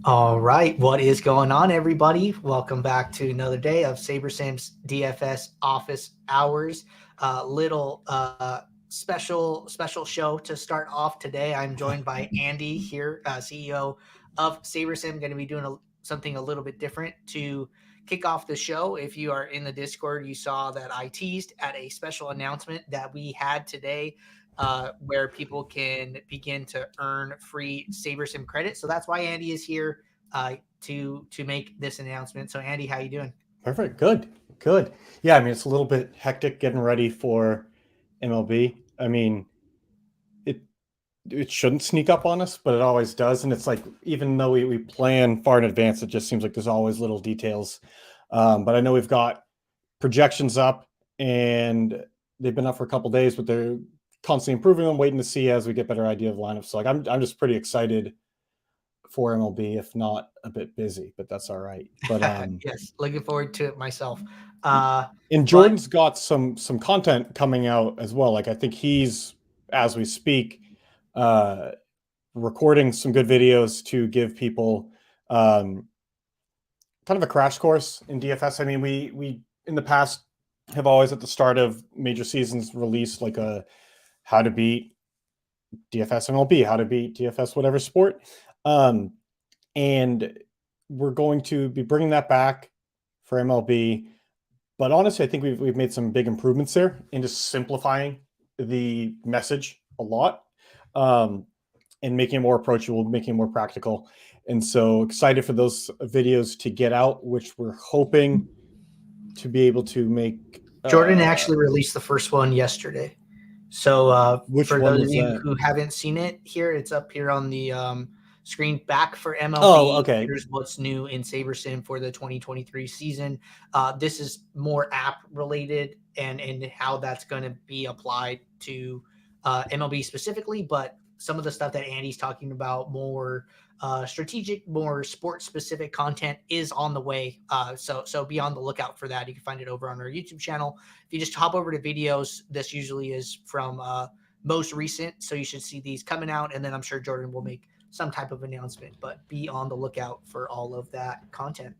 All right, what is going on, everybody? Welcome back to another day of SaberSim's DFS office hours. Little special show to start off today. I'm joined by Andy here, CEO of SaberSim. Going to be doing something a little bit different to kick off the show. If you are in the Discord, you saw that I teased at a special announcement that we had today where people can begin to earn free SaberSim credit. So that's why Andy is here to make this announcement. So Andy, how you doing? Perfect. Good. Yeah, I mean, it's a little bit hectic getting ready for MLB. I mean, it it shouldn't sneak up on us, but it always does. And it's like, even though we plan far in advance, it just seems like there's always little details. But I know we've got projections up, and they've been up for a couple days, but they're constantly improving them, waiting to see as we get better idea of lineups. So like, I'm just pretty excited for MLB, if not a bit busy, but that's all right. But Yes, looking forward to it myself. and But Jordan's got some content coming out as well. Like I think he's, as we speak, uh, recording some good videos to give people um, kind of a crash course in DFS. I mean, we in the past have always at the start of major seasons released like a how to beat DFS MLB, how to beat DFS whatever sport, and we're going to be bringing that back for MLB. But honestly, I think we've made some big improvements there into simplifying the message a lot, and making it more approachable, making it more practical. And so excited for those videos to get out, which we're hoping to be able to make. Jordan actually released the first one yesterday. So Which for one those of was you that? who haven't seen it, here it's up here on the screen. Back for Oh, MLB. okay. Here's what's new in SaberSim for the 2023 season. This is more app related and how that's going to be applied to MLB specifically, but some of the stuff that Andy's talking about, more strategic, more sports specific content, is on the way. So be on the lookout for that. You can find it over on our YouTube channel. If you just hop over to videos, this usually is from most recent, so you should see these coming out, and then I'm sure Jordan will make some type of announcement. But be on the lookout for all of that content.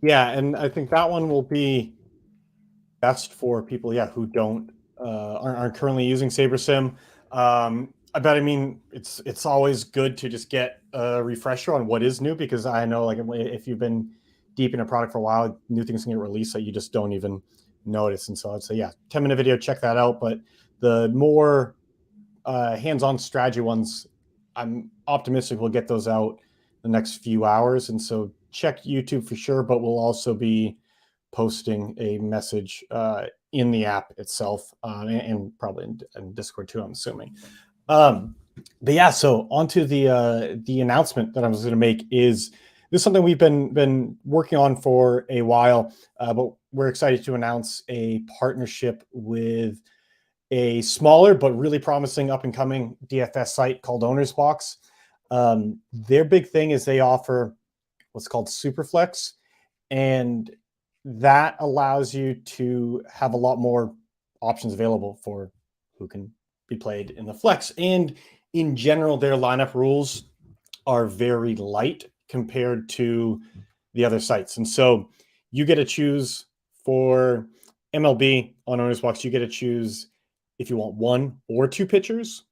Yeah, and I think that one will be best for people, yeah, who don't aren't currently using SaberSim. I bet. I mean, it's always good to just get a refresher on what is new, because I know, like, if you've been deep in a product for a while, new things can get released that you just don't even notice. And so I'd say, yeah, 10-minute video, check that out. But the more hands-on strategy ones, I'm optimistic we'll get those out the next few hours. And so check YouTube for sure, but we'll also be posting a message in the app itself, and probably in Discord too, I'm assuming. But yeah, so onto the announcement that I was going to make. Is this is something we've been working on for a while, but we're excited to announce a partnership with a smaller but really promising up and coming DFS site called OwnersBox. Their big thing is they offer what's called Superflex, and that allows you to have a lot more options available for who can be played in the flex. And in general, their lineup rules are very light compared to the other sites. And so you get to choose for MLB on OwnersBox, you get to choose if you want one or two pitchers,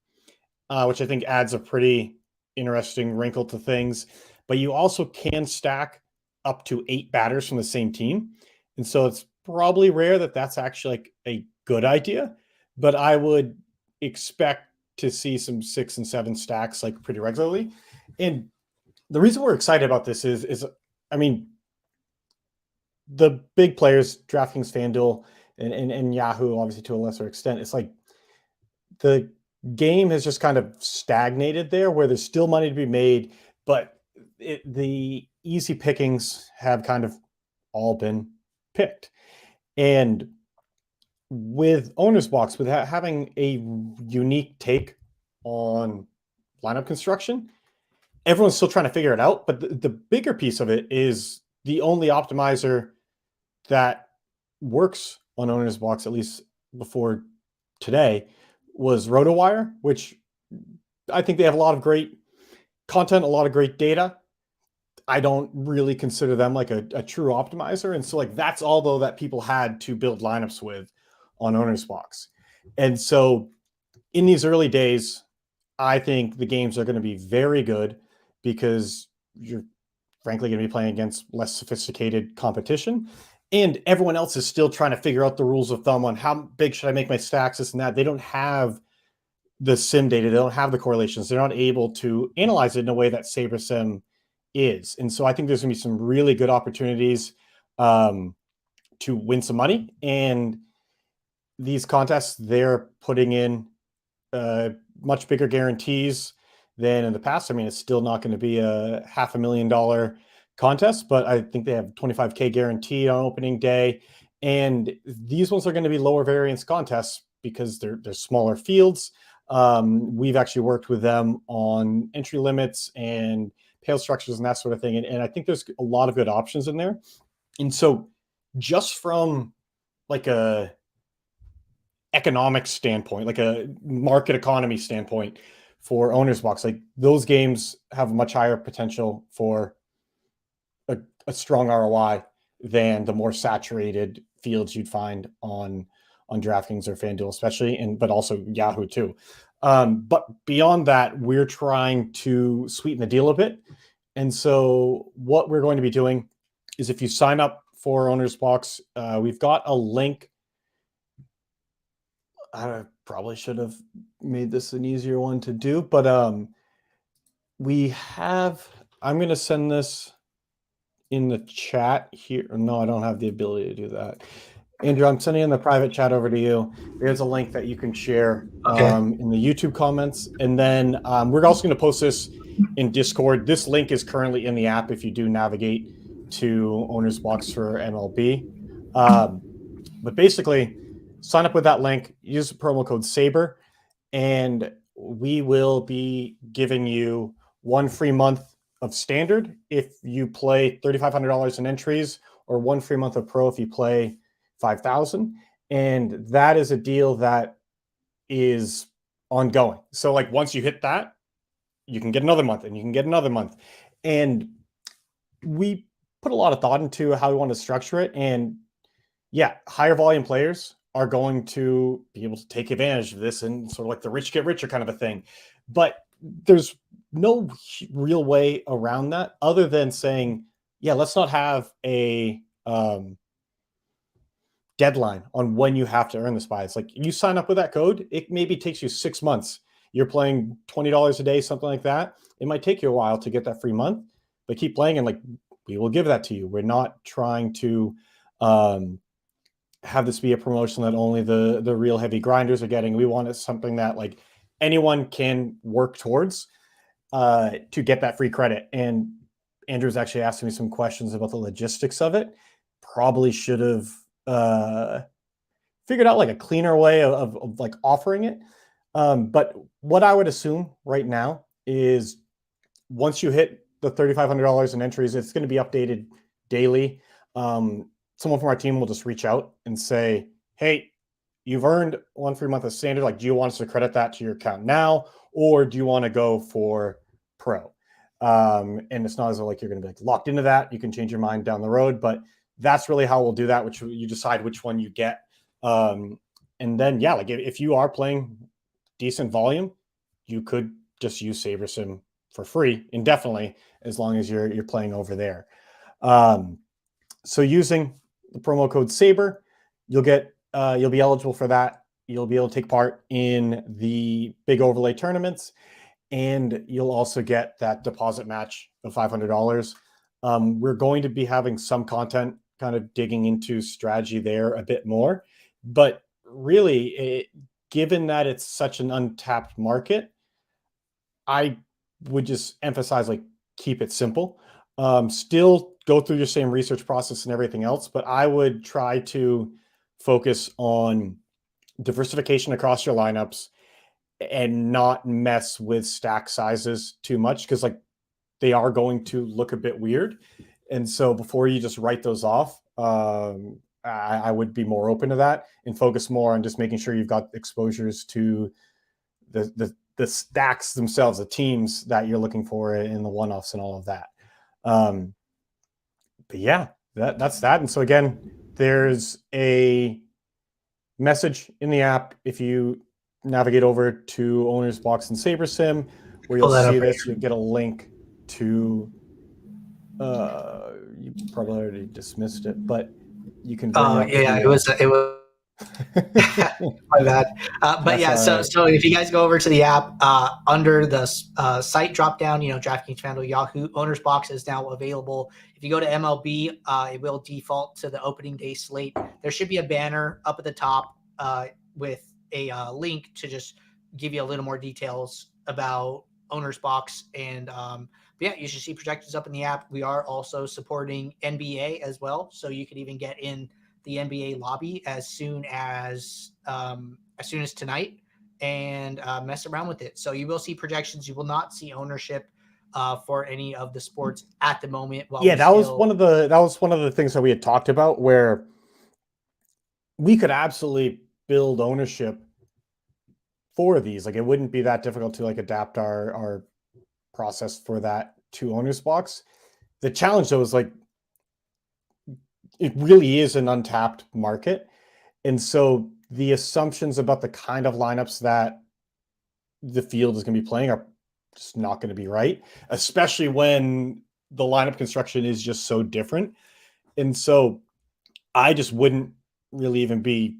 which I think adds a pretty interesting wrinkle to things. But you also can stack up to 8 batters from the same team. And so it's probably rare that that's actually like a good idea, but I would expect to see some 6 and 7 stacks like pretty regularly. And the reason we're excited about this is I mean, the big players, DraftKings, FanDuel, and Yahoo, obviously to a lesser extent, it's like the game has just kind of stagnated there, where there's still money to be made, but the easy pickings have kind of all been picked. And with OwnersBox, with having a unique take on lineup construction, everyone's still trying to figure it out. But the bigger piece of it is the only optimizer that works on OwnersBox, at least before today, was RotoWire, which I think they have a lot of great content, a lot of great data. I don't really consider them like a true optimizer. And so like that's all though that people had to build lineups with on OwnersBox. And so in these early days, I think the games are going to be very good because you're frankly going to be playing against less sophisticated competition. And everyone else is still trying to figure out the rules of thumb on how big should I make my stacks, this and that. They don't have the sim data. They don't have the correlations. They're not able to analyze it in a way that SaberSim is. And so I think there's going to be some really good opportunities to win some money. And these contests, they're putting in much bigger guarantees than in the past. I mean, it's still not going to be a $500,000 contest, but I think they have 25K guaranteed on opening day. And these ones are going to be lower variance contests because they're smaller fields. We've actually worked with them on entry limits and payout structures and that sort of thing. And I think there's a lot of good options in there. And so just from like a economic standpoint, like a market economy standpoint for OwnersBox, like those games have much higher potential for a strong ROI than the more saturated fields you'd find on DraftKings or FanDuel, especially, but also Yahoo too. But beyond that, we're trying to sweeten the deal a bit. And so what we're going to be doing is if you sign up for OwnersBox, we've got a link. I probably should have made this an easier one to do, but I'm going to send this in the chat here. No, I don't have the ability to do that. Andrew, I'm sending in the private chat over to you. There's a link that you can share in the YouTube comments. And then we're also going to post this in Discord. This link is currently in the app if you do navigate to OwnersBox for MLB. But basically, sign up with that link, use the promo code SABER, and we will be giving you 1 free month of standard if you play $3,500 in entries, or 1 free month of pro if you play 5,000. And that is a deal that is ongoing. So like once you hit that, you can get another month and you can get another month. And we put a lot of thought into how we want to structure it. And yeah, higher volume players are going to be able to take advantage of this and sort of like the rich get richer kind of a thing. But there's no real way around that other than saying, yeah, let's not have a deadline on when you have to earn this by. It's like you sign up with that code, it maybe takes you 6 months. You're playing $20 a day, something like that. It might take you a while to get that free month, but keep playing and like we will give that to you. We're not trying to have this be a promotion that only the real heavy grinders are getting. We want it something that like anyone can work towards to get that free credit. And Andrew's actually asking me some questions about the logistics of it. Probably should have figured out like a cleaner way of like offering it. But what I would assume right now is once you hit the $3,500 in entries, it's going to be updated daily. Someone from our team will just reach out and say, hey, you've earned 1 free month of standard. Like, do you want us to credit that to your account now? Or do you want to go for pro? And it's not as though like you're going to be like locked into that. You can change your mind down the road, but that's really how we'll do that, which you decide which one you get. And then, yeah, like if you are playing decent volume, you could just use SaberSim for free indefinitely, as long as you're playing over there. So using the promo code SABER, you'll be eligible for that. You'll be able to take part in the big overlay tournaments, and you'll also get that deposit match of $500. We're going to be having some content kind of digging into strategy there a bit more, but really, given that it's such an untapped market, I would just emphasize like keep it simple. Still go through your same research process and everything else, but I would try to focus on diversification across your lineups and not mess with stack sizes too much, because like they are going to look a bit weird. And so before you just write those off, I would be more open to that and focus more on just making sure you've got exposures to the stacks themselves, the teams that you're looking for in the one-offs and all of that. But yeah, that's that. And so again, there's a message in the app if you navigate over to OwnersBox and SaberSim, where you'll Pull that up see right this. You'll get a link to. You probably already dismissed it, but you can bring up yeah, the. it was my bad. But That's yeah, all right. so if you guys go over to the app, under the site drop down, DraftKings, FanDuel, Yahoo, Owner's Box is now available. If you go to MLB, it will default to the opening day slate. There should be a banner up at the top with a link to just give you a little more details about Owner's Box. And but yeah, you should see projections up in the app. We are also supporting NBA as well, so you could even get in the NBA lobby as soon as tonight and mess around with it. So you will see projections. You will not see ownership for any of the sports at the moment. Yeah, that was one of the things that we had talked about, where we could absolutely build ownership for these. Like, it wouldn't be that difficult to like adapt our process for that to OwnersBox. The challenge though is like, it really is an untapped market. And so the assumptions about the kind of lineups that the field is going to be playing are just not going to be right, especially when the lineup construction is just so different. And so I just wouldn't really even be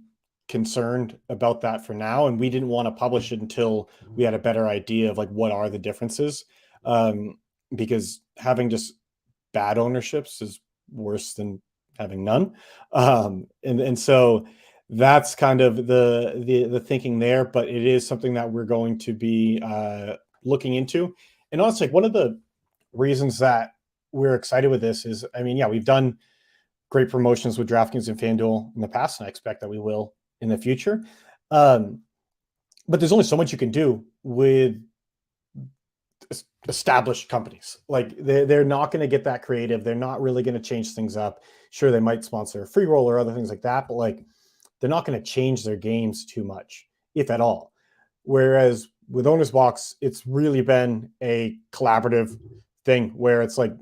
concerned about that for now. And we didn't want to publish it until we had a better idea of like, what are the differences? Because having just bad ownerships is worse than having none. And so that's kind of the thinking there, but it is something that we're going to be looking into. And honestly, one of the reasons that we're excited with this is, I mean, yeah, we've done great promotions with DraftKings and FanDuel in the past, and I expect that we will in the future. But there's only so much you can do with established companies. Like, they're not going to get that creative. They're not really going to change things up. Sure, they might sponsor a free roll or other things like that, but like, they're not going to change their games too much, if at all. Whereas with OwnersBox, it's really been a collaborative thing where it's like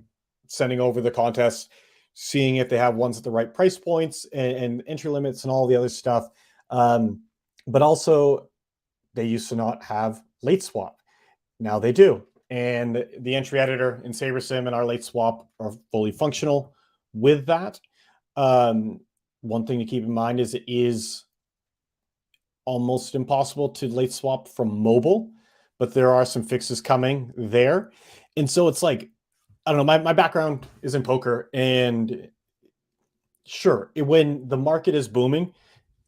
sending over the contest, seeing if they have ones at the right price points and entry limits and all the other stuff. But also, they used to not have late swap. Now they do. And the entry editor in SaberSim and our late swap are fully functional with that. One thing to keep in mind is it is almost impossible to late swap from mobile, but there are some fixes coming there. And so it's like, I don't know, my background is in poker, and sure, when the market is booming,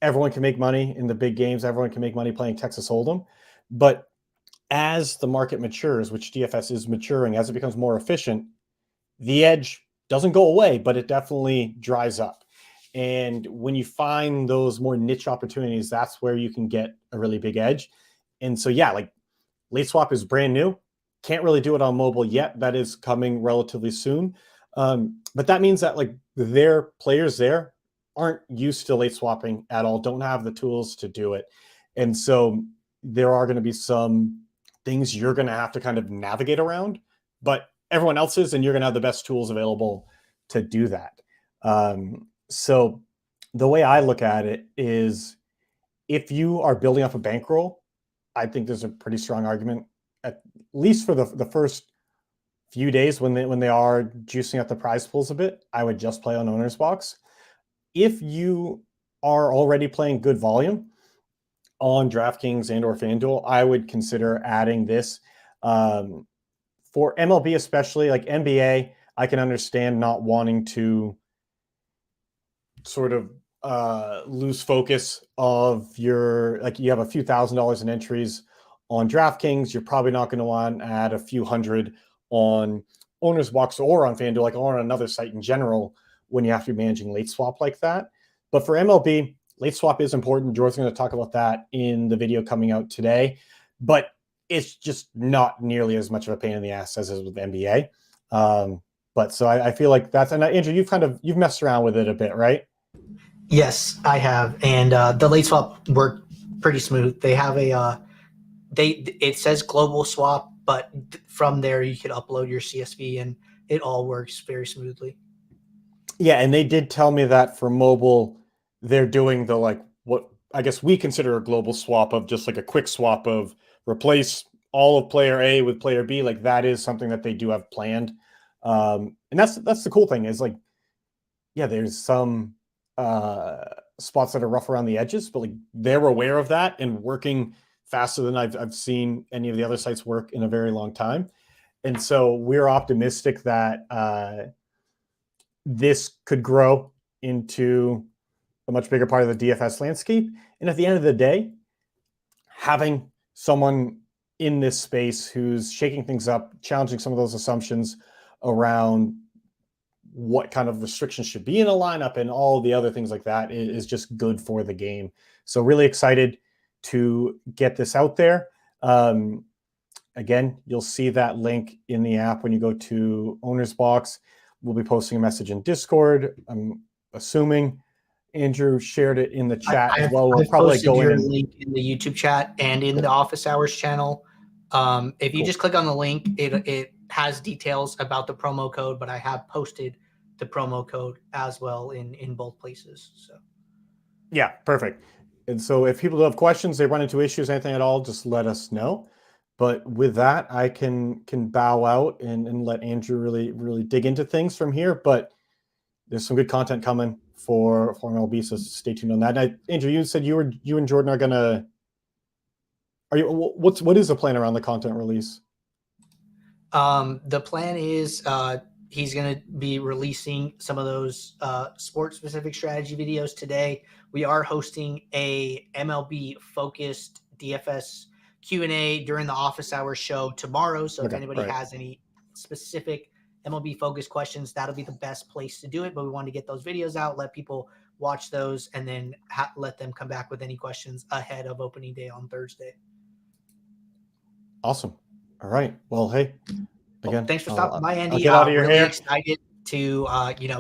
everyone can make money in the big games. Everyone can make money playing Texas Hold'em. But as the market matures, which DFS is maturing, as it becomes more efficient, the edge doesn't go away, but it definitely dries up. And when you find those more niche opportunities, that's where you can get a really big edge. And so, yeah, like, late swap is brand new. Can't really do it on mobile yet. That is coming relatively soon. But that means that like their players there aren't used to late swapping at all, don't have the tools to do it. And so there are going to be some things you're going to have to kind of navigate around, but everyone else is, and you're going to have the best tools available to do that. So the way I look at it is, if you are building up a bankroll, I think there's a pretty strong argument, at least for the first few days when they are juicing up the prize pools a bit, I would just play on OwnersBox. If you are already playing good volume on DraftKings and or FanDuel, I would consider adding this. For MLB especially, like NBA, I can understand not wanting to sort of lose focus of your, like, you have a few $1,000s in entries on DraftKings, you're probably not going to want to add a few hundred on OwnersBox or on FanDuel, like, or on another site in general, when you have to be managing late swap like that. But for MLB, late swap is important. George's going to talk about that in the video coming out today, but it's just not nearly as much of a pain in the ass as is with NBA. But so I feel like that's, and Andrew, you've messed around with it a bit, right? Yes, I have, and the late swap worked pretty smooth. They have it says global swap But from there, you could upload your CSV and it all works very smoothly. Yeah, and they did tell me that for mobile, they're doing the like what I guess we consider a global swap of just like a quick swap of replace all of player A with player B. Like that is something that they do have planned. And that's the cool thing is like, yeah, there's some spots that are rough around the edges, but like they're aware of that and working faster than I've seen any of the other sites work in a very long time. And so we're optimistic that this could grow into a much bigger part of the DFS landscape. And at the end of the day, having someone in this space who's shaking things up, challenging some of those assumptions around what kind of restrictions should be in a lineup and all the other things like that is just good for the game. So really excited to get this out there. Again, you'll see that link in the app when you go to OwnersBox. We'll be posting a message in Discord. I'm assuming Andrew shared it in the chat as well. We'll probably posted go in your and link in the YouTube chat and in the Office Hours channel. If you just click on the link, it has details about the promo code, but I have posted the promo code as well in both places. So yeah, perfect. And so if people have questions, they run into issues, anything at all, just let us know. But with that, I can bow out and let Andrew really dig into things from here. But there's some good content coming for MLB, so stay tuned on that. And Andrew, you said you and Jordan are gonna. What is the plan around the content release? The plan is he's going to be releasing some of those sport-specific strategy videos today. We are hosting a MLB-focused DFS Q&A during the office hours show tomorrow. So if anybody has any specific MLB-focused questions, that'll be the best place to do it. But we want to get those videos out, let people watch those, and then let them come back with any questions ahead of opening day on Thursday. Awesome. All right. Well, hey, again, thanks for stopping by, Andy. I'll get out of your really hair. Excited to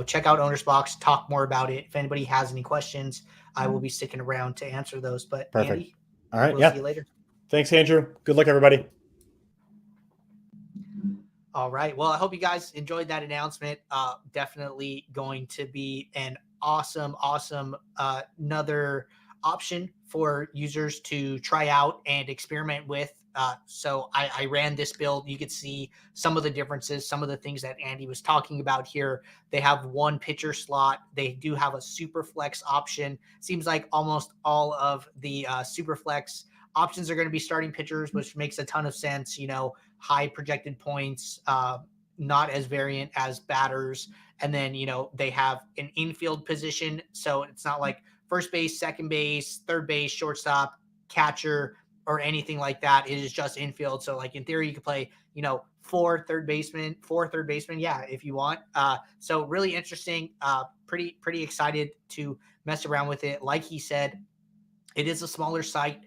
check out OwnersBox, talk more about it. If anybody has any questions, I will be sticking around to answer those. But perfect. Andy, all right, we'll see you later. Thanks, Andrew. Good luck, everybody. All right. Well, I hope you guys enjoyed that announcement. Definitely going to be an awesome another option for users to try out and experiment with. So I ran this build. You could see some of the differences, some of the things that Andy was talking about here. They have one pitcher slot. They do have a super flex option. Seems like almost all of the super flex options are going to be starting pitchers, which makes a ton of sense. High projected points, not as variant as batters. And then, they have an infield position. So it's not like first base, second base, third base, shortstop, catcher, or anything like that. It is just infield. So like in theory, you could play, four third baseman. Yeah, if you want. So really interesting. Pretty excited to mess around with it. Like he said, it is a smaller site.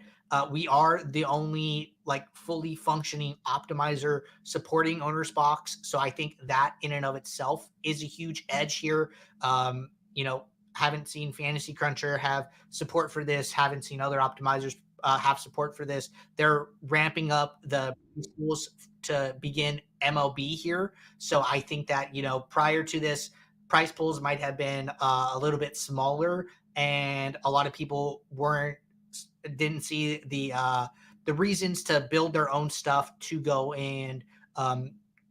We are the only fully functioning optimizer supporting OwnersBox. So I think that in and of itself is a huge edge here. Haven't seen Fantasy Cruncher have support for this. Haven't seen other optimizers have support for this. They're ramping up the tools to begin MLB here. So I think that, prior to this, price pools might have been a little bit smaller, and a lot of people didn't see the reasons to build their own stuff to go and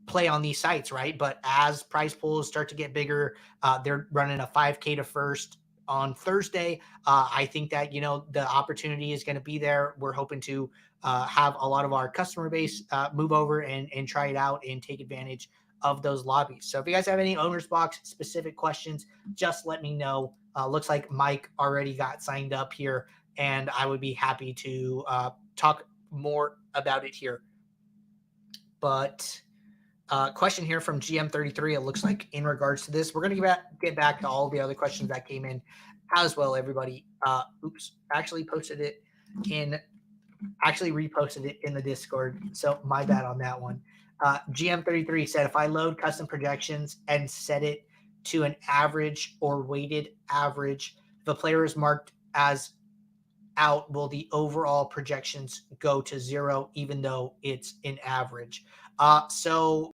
play on these sites, right? But as prize pools start to get bigger, they're running a 5K to first on Thursday. I think that, the opportunity is going to be there. We're hoping to have a lot of our customer base move over and try it out and take advantage of those lobbies. So if you guys have any OwnersBox specific questions, just let me know. Looks like Mike already got signed up here, and I would be happy to talk more about it here. But question here from GM33, it looks like in regards to this, we're going to get back to all the other questions that came in as well, everybody. Actually reposted it in the Discord, so my bad on that one. GM33 said, if I load custom projections and set it to an average or weighted average, if a player is marked as out, will the overall projections go to 0, even though it's an average? So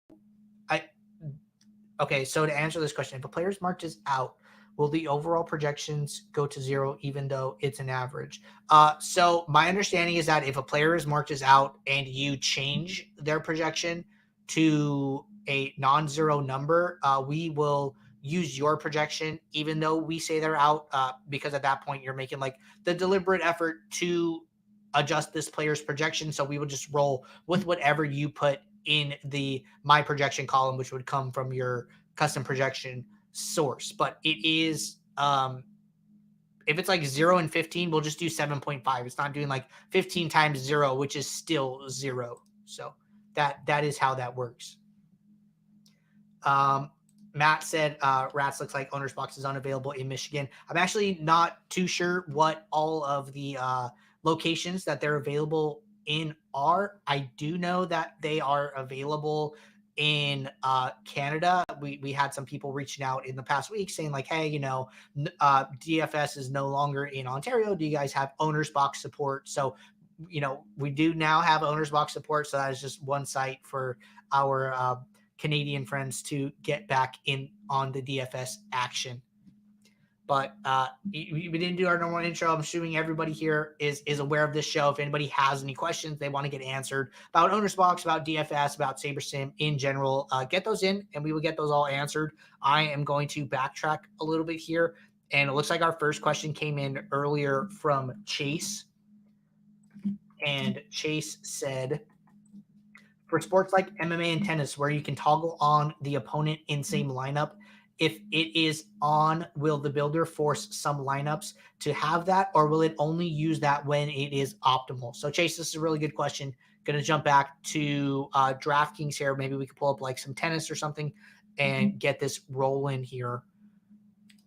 to answer this question, if a player's marked as out, will the overall projections go to 0, even though it's an average? So my understanding is that if a player is marked as out and you change their projection to a non-zero number, we will use your projection, even though we say they're out, because at that point you're making like the deliberate effort to adjust this player's projection. So we will just roll with whatever you put in the my projection column, which would come from your custom projection source. But it is if it's like 0 and 15, we'll just do 7.5. It's not doing like 15 times 0, which is still 0. So that is how that works. Matt said Rats looks like OwnersBox is unavailable in Michigan. I'm actually not too sure what all of the locations that they're available in are. I do know that they are available in Canada. We had some people reaching out in the past week saying like, hey, DFS is no longer in Ontario. Do you guys have OwnersBox support? So, we do now have OwnersBox support. So that is just one site for our Canadian friends to get back in on the DFS action. But we didn't do our normal intro. I'm assuming everybody here is aware of this show. If anybody has any questions they want to get answered about OwnersBox, about DFS, about SaberSim in general, get those in and we will get those all answered. I am going to backtrack a little bit here. And it looks like our first question came in earlier from Chase. And Chase said, for sports like MMA and tennis, where you can toggle on the opponent in same lineup, if it is on, will the builder force some lineups to have that, or will it only use that when it is optimal? So, Chase, this is a really good question. Going to jump back to DraftKings here. Maybe we could pull up like some tennis or something and get this rolling here.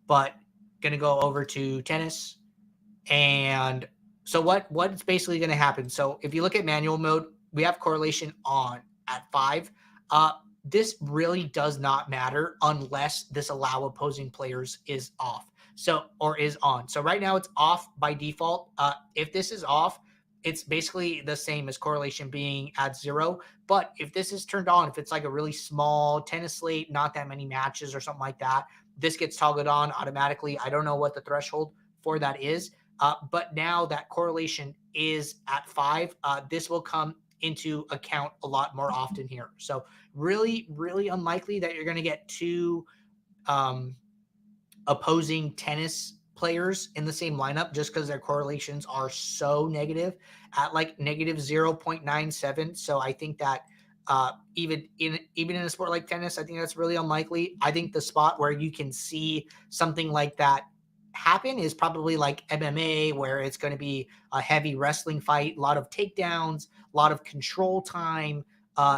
But going to go over to tennis. And so what's basically going to happen? So if you look at manual mode, we have correlation on at 5. This really does not matter unless this allow opposing players is off. Or is on. So right now it's off by default. If this is off, it's basically the same as correlation being at 0. But if this is turned on, if it's like a really small tennis slate, not that many matches or something like that, this gets toggled on automatically. I don't know what the threshold for that is. But now that correlation is at 5, this will come into account a lot more often here. So really, really unlikely that you're going to get 2 opposing tennis players in the same lineup just because their correlations are so negative at like negative 0.97. So I think that even in a sport like tennis, I think that's really unlikely. I think the spot where you can see something like that happen is probably like MMA, where it's going to be a heavy wrestling fight, a lot of takedowns, a lot of control time.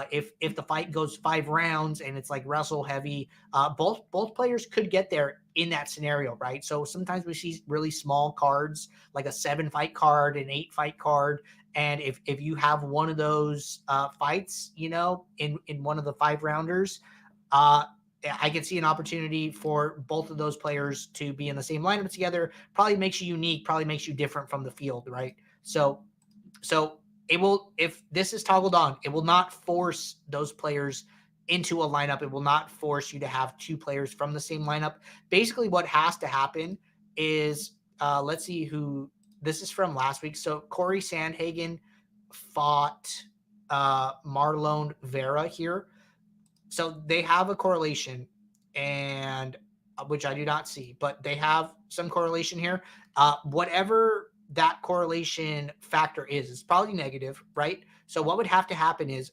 If the fight goes 5 rounds and it's like wrestle heavy, both players could get there in that scenario, right? So sometimes we see really small cards, like a 7-fight card, an 8-fight card. And if you have one of those fights, in one of the 5-rounders, I can see an opportunity for both of those players to be in the same lineup together. Probably makes you unique, probably makes you different from the field, right? So it will, if this is toggled on, it will not force those players into a lineup. It will not force you to have 2 players from the same lineup. Basically what has to happen is, let's see who, this is from last week. So Corey Sandhagen fought Marlon Vera here. So they have a correlation, and which I do not see, but they have some correlation here. Whatever that correlation factor is, it's probably negative, right? So what would have to happen is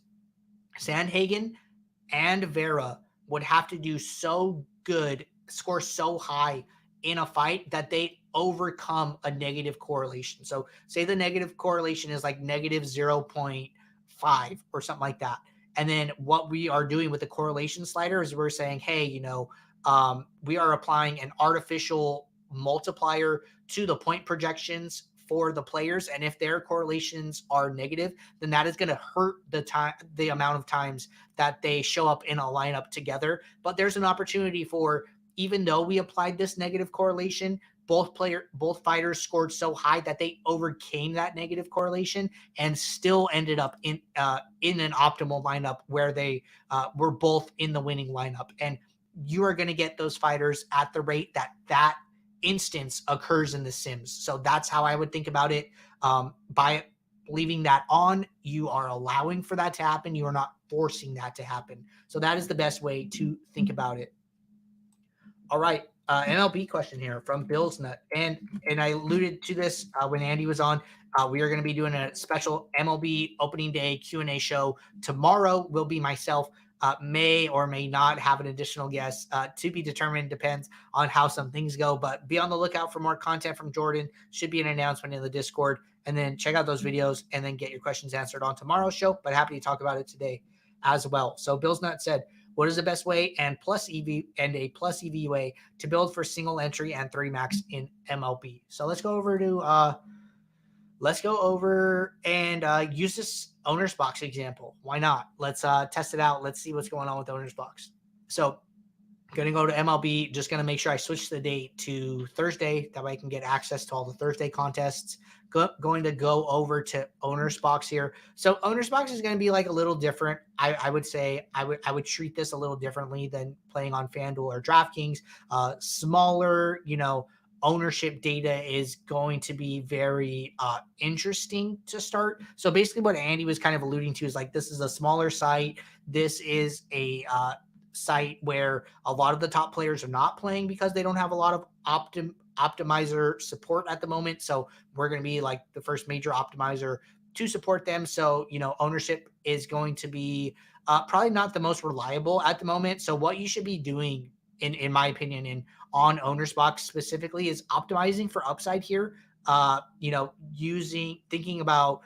Sandhagen and Vera would have to do so good, score so high in a fight that they overcome a negative correlation. So say the negative correlation is like negative 0.5 or something like that. And then what we are doing with the correlation slider is we're saying, hey, we are applying an artificial multiplier to the point projections for the players. And if their correlations are negative, then that is going to hurt the amount of times that they show up in a lineup together. But there's an opportunity for, even though we applied this negative correlation, both fighters scored so high that they overcame that negative correlation and still ended up in an optimal lineup where they were both in the winning lineup. And you are going to get those fighters at the rate that instance occurs in the sims. So that's how I would think about it. By leaving that on, you are allowing for that to happen. You are not forcing that to happen. So that is the best way to think about it. All right. MLB question here from Bill's Nut. And I alluded to this when Andy was on. We are going to be doing a special MLB opening day Q&A show. Tomorrow will be myself. May or may not have an additional guest to be determined. Depends on how some things go. But be on the lookout for more content from Jordan. Should be an announcement in the Discord. And then check out those videos and then get your questions answered on tomorrow's show. But happy to talk about it today as well. So Bill's Nut said, what is the best way and a plus EV way to build for single entry and 3 max in MLB? So let's go over and use this OwnersBox example. Why not? Let's test it out. Let's see what's going on with OwnersBox. So going to go to MLB, just going to make sure I switch the date to Thursday. That way I can get access to all the Thursday contests. Going to go over to OwnersBox here. So OwnersBox is going to be like a little different. I would say I would treat this a little differently than playing on FanDuel or DraftKings. Smaller, ownership data is going to be very interesting to start. So basically what Andy was kind of alluding to is like, this is a smaller site. This is a site where a lot of the top players are not playing because they don't have a lot of optimizer support at the moment. So we're going to be like the first major optimizer to support them. So, ownership is going to be probably not the most reliable at the moment. So what you should be doing in my opinion, and on OwnersBox specifically, is optimizing for upside here. Thinking about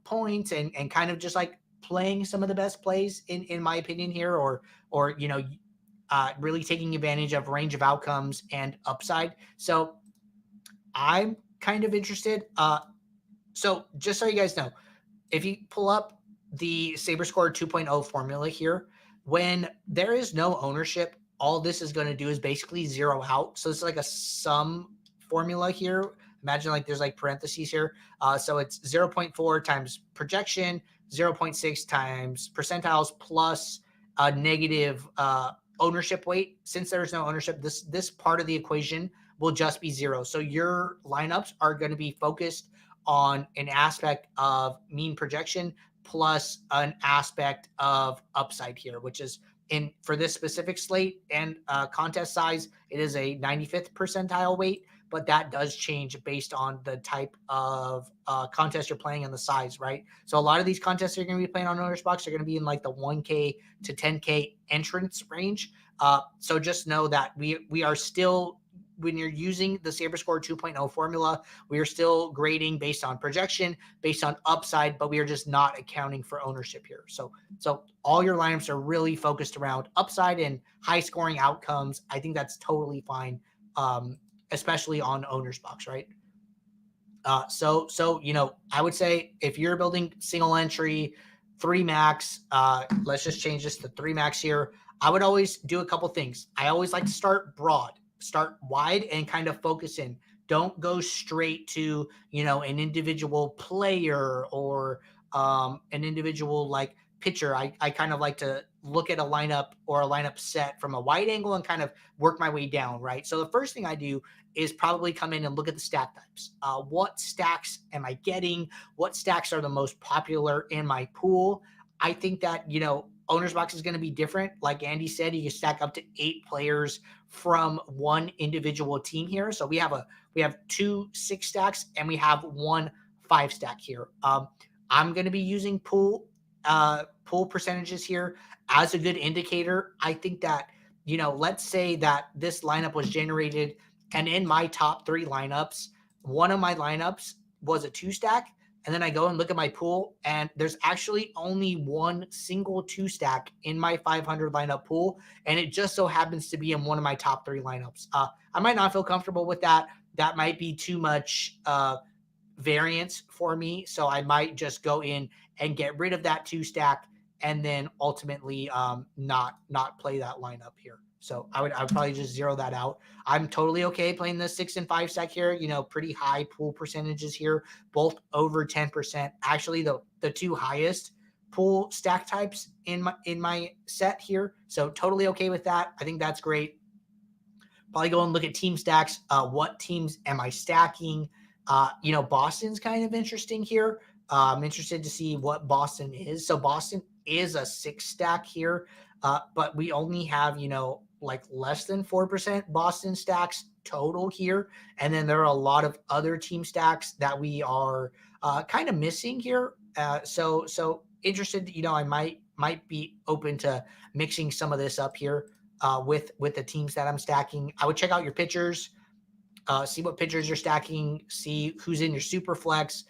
points and kind of just like playing some of the best plays in my opinion here, or really taking advantage of range of outcomes and upside. So I'm kind of interested. So just so you guys know, if you pull up the SaberScore 2.0 formula here, when there is no ownership, all this is going to do is basically zero out. So it's like a sum formula here. Imagine like there's like parentheses here. So it's 0.4 times projection, 0.6 times percentiles plus a negative ownership weight. Since there's no ownership, this part of the equation will just be zero. So your lineups are going to be focused on an aspect of mean projection plus an aspect of upside here, which is for this specific slate and contest size, it is a 95th percentile weight, but that does change based on the type of contest you're playing and the size, right? So a lot of these contests you're going to be playing on OwnersBox are going to be in like the 1K to 10K entrance range. So just know that we are still, when you're using the SaberScore 2.0 formula, we are still grading based on projection, based on upside, but we are just not accounting for ownership here. So all your lineups are really focused around upside and high scoring outcomes. I think that's totally fine, especially on OwnersBox, right? So I would say if you're building single entry, 3 max, let's just change this to 3 max here. I would always do a couple things. I always like to start broad. Start wide and kind of focus in. Don't go straight to, an individual player or an individual like pitcher. I kind of like to look at a lineup or a lineup set from a wide angle and kind of work my way down, right? So the first thing I do is probably come in and look at the stack types. What stacks am I getting? What stacks are the most popular in my pool? I think that, OwnersBox is going to be different. Like Andy said, you can stack up to 8 players from one individual team here. So we have 2 6 stacks and we have 1 5 stack here. I'm going to be using pool percentages here as a good indicator. I think that, let's say that this lineup was generated and in my top 3 lineups, one of my lineups was a 2 stack. And then I go and look at my pool, and there's actually only 1 single 2 stack in my 500 lineup pool. And it just so happens to be in one of my top 3 lineups. I might not feel comfortable with that. That might be too much variance for me. So I might just go in and get rid of that 2 stack and then ultimately not play that lineup here. So I would probably just zero that out. I'm totally okay playing the 6 and 5 stack here. Pretty high pool percentages here, both over 10%. Actually, the two highest pool stack types in my set here. So totally okay with that. I think that's great. Probably go and look at team stacks. What teams am I stacking? Boston's kind of interesting here. I'm interested to see what Boston is. So Boston is a 6 stack here, but we only have, like less than 4% Boston stacks total here. And then there are a lot of other team stacks that we are kind of missing here. So interested, I might be open to mixing some of this up here with the teams that I'm stacking. I would check out your pitchers, see what pitchers you're stacking, see who's in your super flex.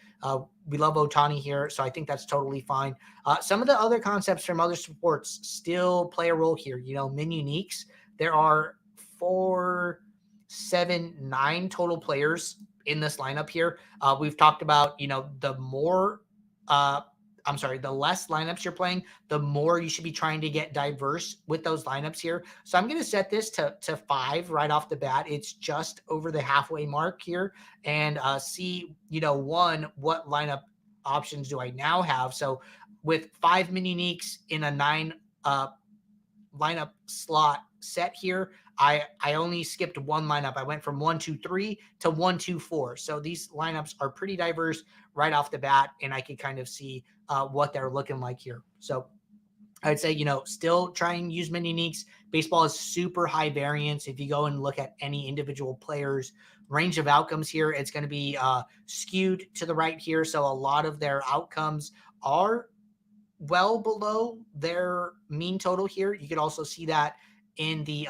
We love Ohtani here, so I think that's totally fine. Some of the other concepts from other sports still play a role here. Min uniques. There are 4, 7, 9 total players in this lineup here. We've talked about, the less lineups you're playing, the more you should be trying to get diverse with those lineups here. So I'm going to set this to 5 right off the bat. It's just over the halfway mark here, and see, what lineup options do I now have? So with 5 mini uniques in a 9 lineup slot set here, I only skipped one lineup. I went from 1, 2, 3 to 1, 2, 4. So these lineups are pretty diverse right off the bat, and I can kind of see what they're looking like here. So I'd say, still try and use mini uniques. Baseball is super high variance. If you go and look at any individual player's range of outcomes here, it's going to be skewed to the right here. So a lot of their outcomes are well below their mean total here. You could also see that in the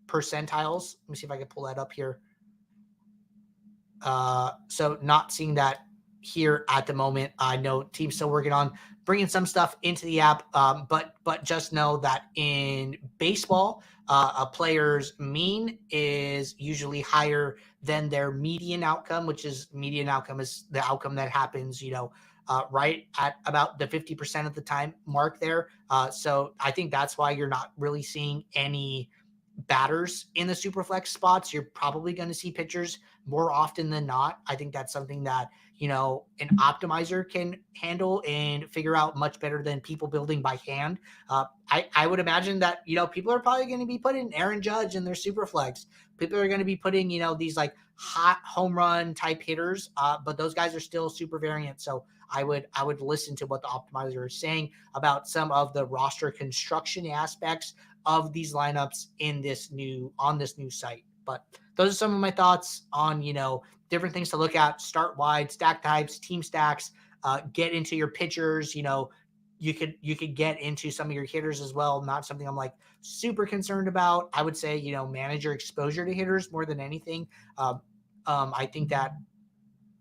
percentiles. Let me see if I can pull that up here. So not seeing that here at the moment. I know team's still working on bringing some stuff into the app, but just know that in baseball, a player's mean is usually higher than their median outcome, which is median outcome is the outcome that happens, right at about the 50% of the time mark there. So I think that's why you're not really seeing any batters in the superflex spots. You're probably going to see pitchers more often than not. I think that's something that, an optimizer can handle and figure out much better than people building by hand. I would imagine that, people are probably going to be putting Aaron Judge in their superflex. People are going to be putting, these like hot home run type hitters, but those guys are still super variant. So I would listen to what the optimizer is saying about some of the roster construction aspects of these lineups on this new site. But those are some of my thoughts on, different things to look at: start wide, stack types, team stacks, get into your pitchers. You could get into some of your hitters as well. Not something I'm like super concerned about. I would say, manage your exposure to hitters more than anything. I think that,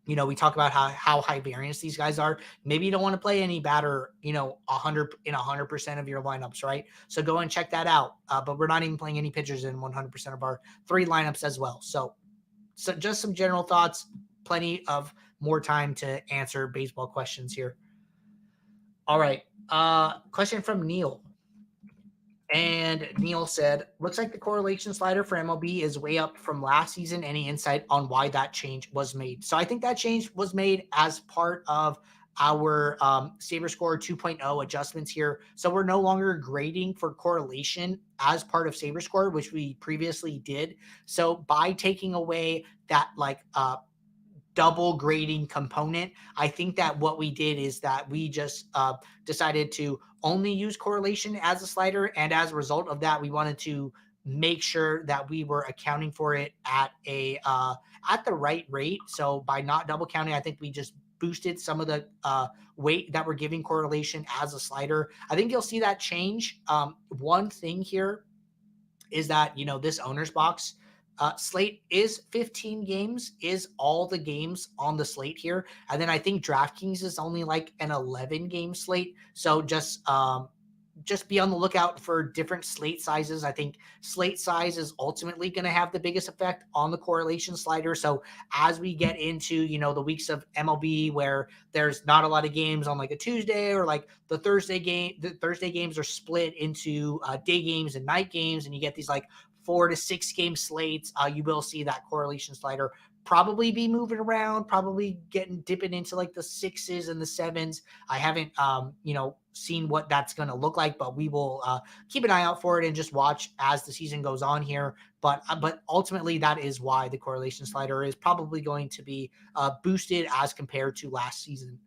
we talk about how high variance these guys are. Maybe you don't want to play any batter, 100% of your lineups, right? So go and check that out. But we're not even playing any pitchers in 100% of our 3 lineups as well. So just some general thoughts, plenty of more time to answer baseball questions here. All right. Question from Neil. And Neil said, looks like the correlation slider for MLB is way up from last season. Any insight on why that change was made? So I think that change was made as part of our SaberScore 2.0 adjustments here. So we're no longer grading for correlation as part of SaberScore, which we previously did. So by taking away that double grading component, I think that what we did is that we just decided to only use correlation as a slider. And as a result of that, we wanted to make sure that we were accounting for it at the right rate. So by not double counting, I think we just boosted some of the weight that we're giving correlation as a slider. I think you'll see that change. One thing here is that, this owner's box slate is 15 games, is all the games on the slate here. And then I think DraftKings is only like an 11 game slate. So just just be on the lookout for different slate sizes. I think slate size is ultimately going to have the biggest effect on the correlation slider. So as we get into, the weeks of MLB where there's not a lot of games on like a Tuesday, or like the Thursday games are split into day games and night games, and you get these like 4 to 6 game slates, you will see that correlation slider probably be moving around, probably dipping into like the 6s and the 7s. I haven't, seen what that's going to look like, but we will keep an eye out for it and just watch as the season goes on here. But ultimately, that is why the correlation slider is probably going to be boosted as compared to last season.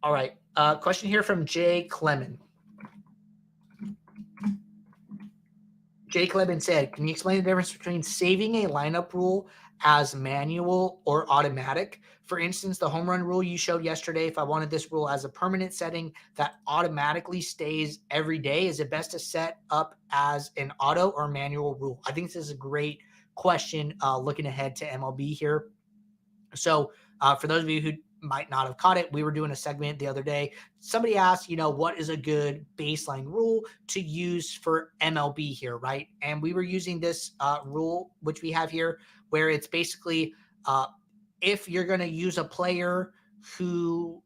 All right. Question here from Jay Clement. Jay Clement said, can you explain the difference between saving a lineup rule as manual or automatic? For instance, the home run rule you showed yesterday, if I wanted this rule as a permanent setting that automatically stays every day, is it best to set up as an auto or manual rule? I think this is a great question looking ahead to MLB here. So for those of you who might not have caught it, we were doing a segment the other day. Somebody asked, what is a good baseline rule to use for MLB here, right? And we were using this rule, which we have here, where it's basically if you're going to use a player who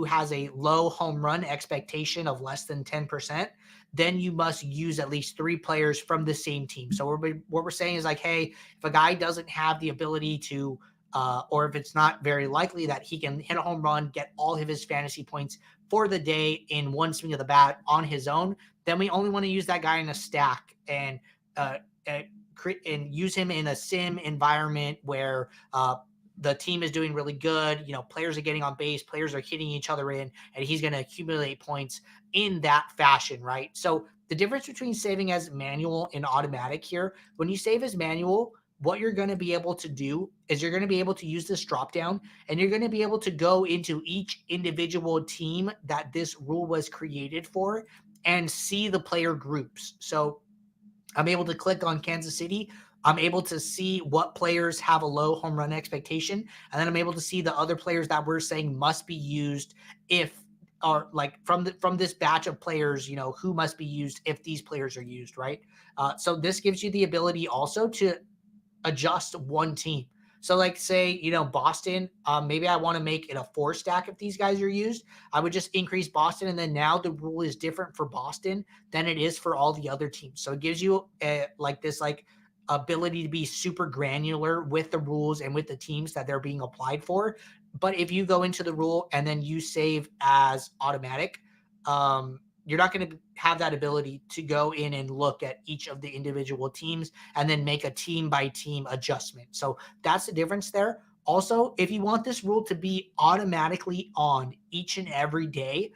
has a low home run expectation of less than 10%, then you must use at least 3 players from the same team. So what we're saying is like, hey, if a guy doesn't have the ability to or if it's not very likely that he can hit a home run, get all of his fantasy points for the day in one swing of the bat on his own, then we only want to use that guy in a stack and use him in a sim environment where the team is doing really good. Players are getting on base, players are hitting each other in, and he's going to accumulate points in that fashion, right? So the difference between saving as manual and automatic here, when you save as manual, what you're going to be able to do is you're going to be able to use this drop down, and you're going to be able to go into each individual team that this rule was created for and see the player groups. So I'm able to click on Kansas City. I'm able to see what players have a low home run expectation. And then I'm able to see the other players that we're saying must be used from this batch of players, who must be used if these players are used, right? So this gives you the ability also to adjust one team. So like say, Boston, maybe I want to make it a 4 stack if these guys are used. I would just increase Boston, and then now the rule is different for Boston than it is for all the other teams. So it gives you this ability to be super granular with the rules and with the teams that they're being applied for. But if you go into the rule and then you save as automatic, you're not going to have that ability to go in and look at each of the individual teams and then make a team by team adjustment. So that's the difference there. Also, if you want this rule to be automatically on each and every day,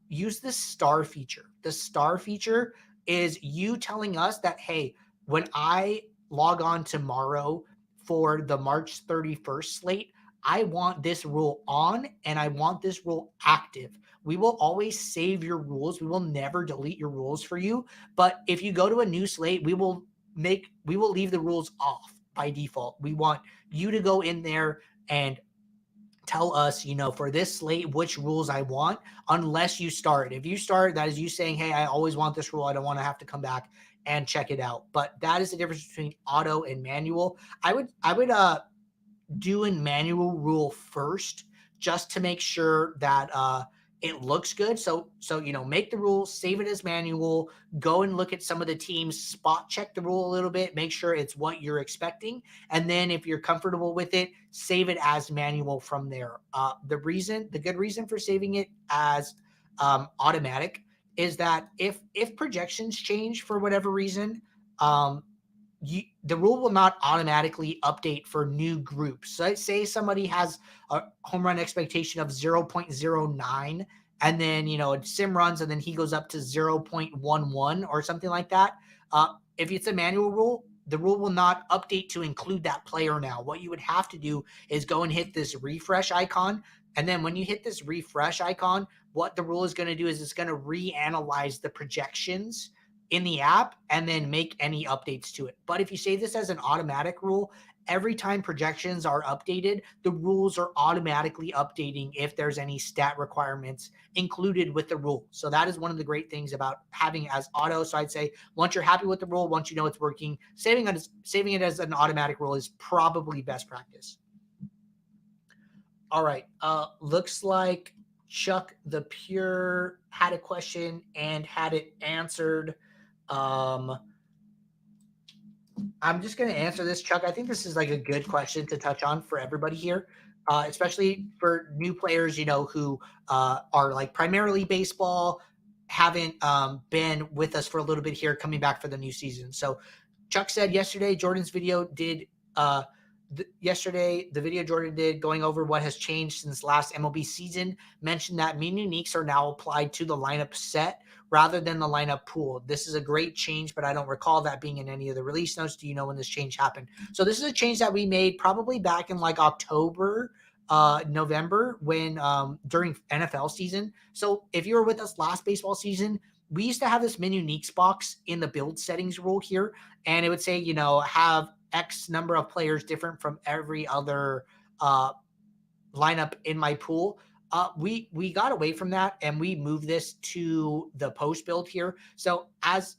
use the star feature. The star feature is you telling us that, hey, when I log on tomorrow for the March 31st slate, I want this rule on and I want this rule active. We will always save your rules. We will never delete your rules for you. But if you go to a new slate, we will leave the rules off by default. We want you to go in there and tell us, for this slate, which rules I want, unless you start. If you start, that is you saying, hey, I always want this rule. I don't want to have to come back and check it out. But that is the difference between auto and manual. I would do a manual rule first, just to make sure that it looks good. So make the rule, save it as manual, go and look at some of the teams, spot check the rule a little bit, make sure it's what you're expecting. And then if you're comfortable with it, save it as manual from there. The good reason for saving it as automatic is that if projections change for whatever reason, the rule will not automatically update for new groups. So say somebody has a home run expectation of 0.09, and then, sim runs, and then he goes up to 0.11 or something like that. If it's a manual rule, the rule will not update to include that player now. What you would have to do is go and hit this refresh icon. And then when you hit this refresh icon, what the rule is going to do is it's going to reanalyze the projections in the app and then make any updates to it. But if you say this as an automatic rule, every time projections are updated, the rules are automatically updating if there's any stat requirements included with the rule. So that is one of the great things about having it as auto. So I'd say once you're happy with the rule, once you know it's working, saving it as an automatic rule is probably best practice. All right. Looks like Chuck the Pure had a question and had it answered. I'm just going to answer this, Chuck. I think this is like a good question to touch on for everybody here, especially for new players, who are like primarily baseball, haven't been with us for a little bit here, coming back for the new season. So Chuck said yesterday, Jordan's video did yesterday, the video Jordan did going over what has changed since last MLB season mentioned that mini uniques are now applied to the lineup set rather than the lineup pool. This is a great change, but I don't recall that being in any of the release notes. Do you know when this change happened? So this is a change that we made probably back in like October, November, when during NFL season. So if you were with us last baseball season, we used to have this mini uniques box in the build settings rule here, and it would say, have X number of players different from every other lineup in my pool. We got away from that and we moved this to the post build here. So as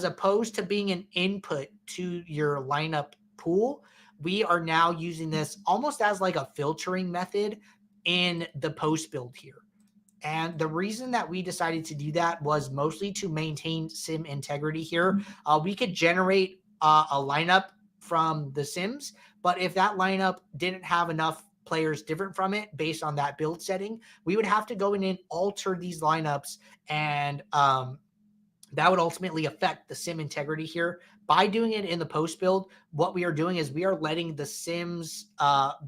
opposed to being an input to your lineup pool, we are now using this almost as like a filtering method in the post build here. And the reason that we decided to do that was mostly to maintain sim integrity here. We could generate a lineup from the sims, but if that lineup didn't have enough players different from it based on that build setting, we would have to go in and alter these lineups, and that would ultimately affect the sim integrity here. By doing it in the post build, what we are doing is we are letting the sims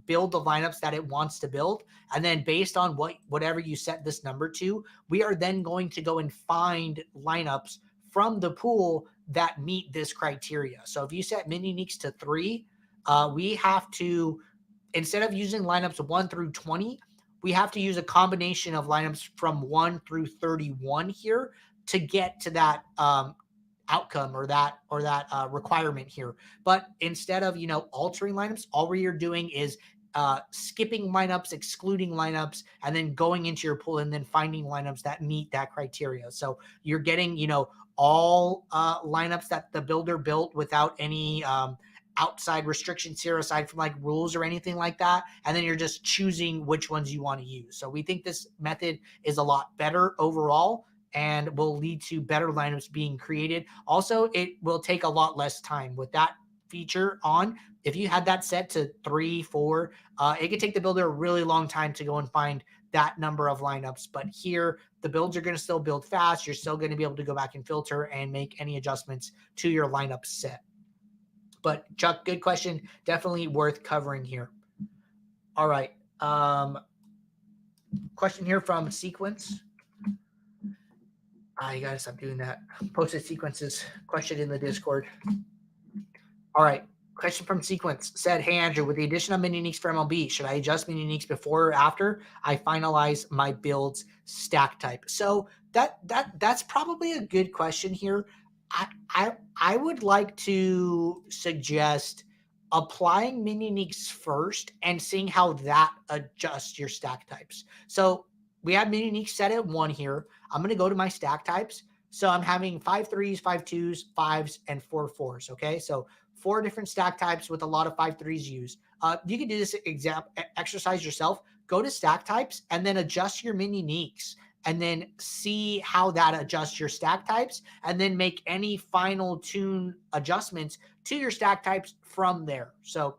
build the lineups that it wants to build, and then based on whatever you set this number to, we are then going to go and find lineups from the pool that meet this criteria. So if you set mini uniques to 3, we have to, instead of using lineups 1 through 20, we have to use a combination of lineups from 1 through 31 here to get to that outcome or that requirement here. But instead of altering lineups, all we are doing is skipping lineups, excluding lineups, and then going into your pool and then finding lineups that meet that criteria. So you're getting all lineups that the builder built without any outside restrictions here aside from like rules or anything like that, and then you're just choosing which ones you want to use. So we think this method is a lot better overall and will lead to better lineups being created. Also, it will take a lot less time with that feature on. If you had that set to 3, 4, it could take the builder a really long time to go and find that number of lineups. But here, the builds are going to still build fast. You're still going to be able to go back and filter and make any adjustments to your lineup set. But Chuck, good question. Definitely worth covering here. All right. Question here from Sequence. You got to stop doing that. Posted Sequences question in the Discord. All right. Question from Sequence said, hey, Andrew, with the addition of mini uniques for MLB, should I adjust mini uniques before or after I finalize my build's stack type? So that's probably a good question here. I would like to suggest applying mini uniques first and seeing how that adjusts your stack types. So we have mini uniques set at 1 here. I'm going to go to my stack types. So I'm having 5 3s, 5 2s, 5s, and 4 4s. Okay. So 4 different stack types with a lot of 5 3s used. You can do this exercise yourself. Go to stack types and then adjust your mini uniques and then see how that adjusts your stack types and then make any final tune adjustments to your stack types from there. So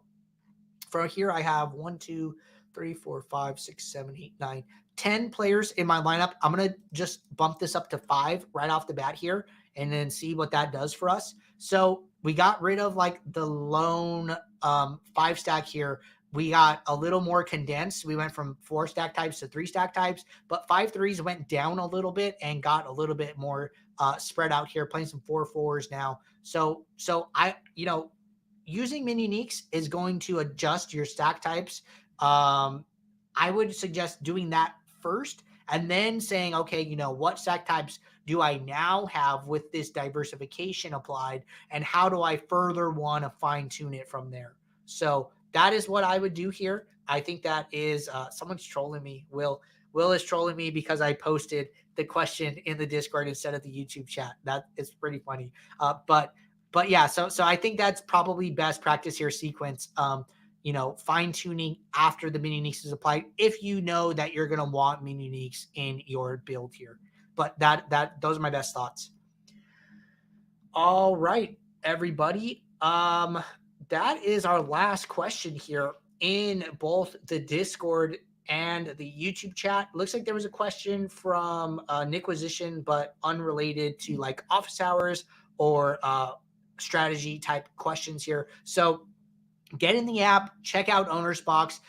for here, I have 1, 2, 3, 4, 5, 6, 7, 8, 9, 10 players in my lineup. I'm going to just bump this up to 5 right off the bat here and then see what that does for us. So we got rid of like the lone 5 stack here. We got a little more condensed. We went from 4 stack types to 3 stack types, but 5 3s went down a little bit and got a little bit more spread out here, playing some 4 4s now. So I, using mini uniques is going to adjust your stack types. I would suggest doing that first and then saying, okay, what stack types do I now have with this diversification applied, and how do I further want to fine tune it from there? So that is what I would do here. I think that is someone's trolling me. Will is trolling me because I posted the question in the Discord instead of the YouTube chat. That is pretty funny. But yeah, so I think that's probably best practice here. Sequence, fine tuning after the mini uniques is applied if you know that you're gonna want mini uniques in your build here. But those are my best thoughts. All right, everybody. That is our last question here in both the Discord and the YouTube chat. Looks like there was a question from Nickquisition, but unrelated to like office hours or strategy type questions here. So get in the app, check out OwnersBox,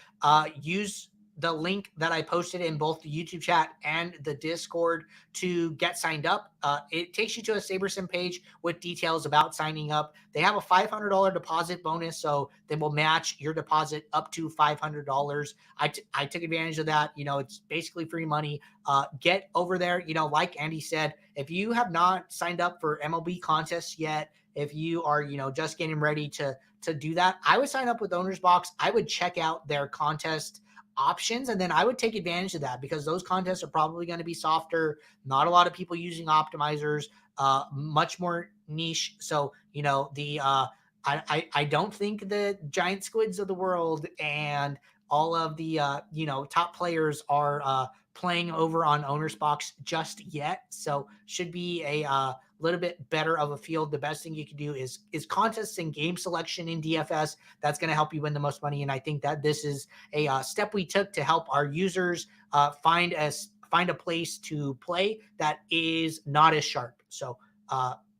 use the link that I posted in both the YouTube chat and the Discord to get signed up. It takes you to a SaberSim page with details about signing up. They have a $500 deposit bonus, so they will match your deposit up to $500. I took advantage of that. It's basically free money. Get over there. Like Andy said, if you have not signed up for MLB contests yet, if you are, just getting ready to do that, I would sign up with OwnersBox. I would check out their contest options, and then I would take advantage of that because those contests are probably going to be softer. Not a lot of people using optimizers, much more niche. So, I don't think the giant squids of the world and all of the, top players are playing over on OwnersBox just yet. So should be a little bit better of a field. The best thing you can do is contests and game selection in DFS. That's going to help you win the most money. And I think that this is a step we took to help our users find a place to play that is not as sharp. So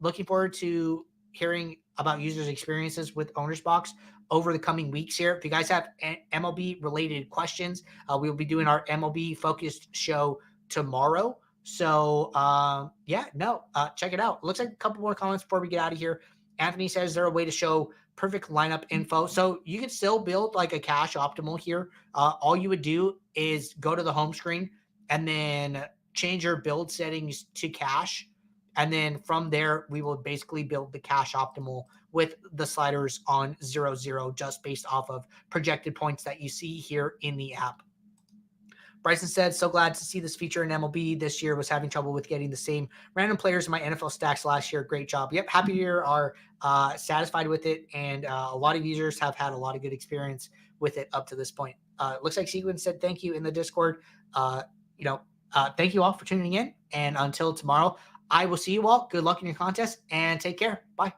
looking forward to hearing about users' experiences with OwnersBox over the coming weeks here. If you guys have MLB related questions, we will be doing our MLB focused show tomorrow. So check it out. Looks like a couple more comments before we get out of here. Anthony says, is there a way to show perfect lineup info? So you can still build like a cash optimal here. All you would do is go to the home screen and then change your build settings to cash. And then from there, we will basically build the cash optimal with the sliders on 0-0, just based off of projected points that you see here in the app. Bryson said, so glad to see this feature in MLB this year. Was having trouble with getting the same random players in my NFL stacks last year. Great job. Yep. Happy you are satisfied with it. And a lot of users have had a lot of good experience with it up to this point. Looks like Sequin said, thank you in the Discord. Thank you all for tuning in. And until tomorrow, I will see you all. Good luck in your contest and take care. Bye.